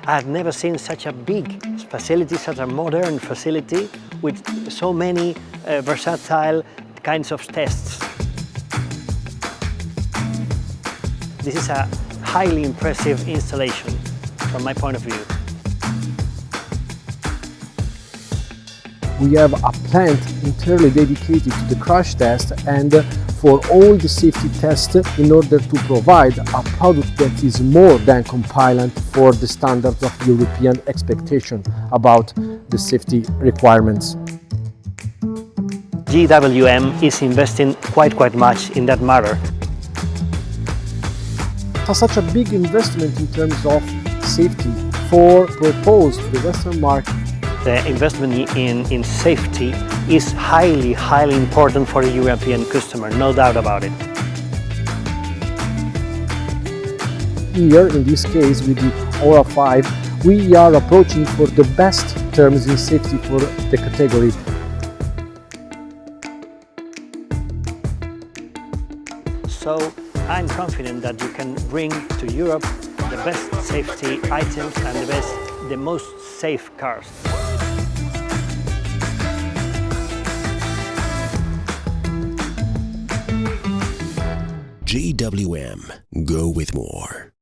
I've never seen such a big facility, such a modern facility with so many versatile kinds of tests. This is a highly impressive installation from my point of view. We have a plant entirely dedicated to the crash test and for all the safety tests in order to provide a product that is more than compliant for the standards of European expectation about the safety requirements. GWM is investing quite much in that matter. Such a big investment in terms of safety for propose the Western market. The investment in safety is highly important for the European customer, no doubt about it. Here, in this case, with the ORA 5, we are approaching for the best terms in safety for the category. So I'm confident that you can bring to Europe the best safety items and the most safe cars. GWM. Go with more.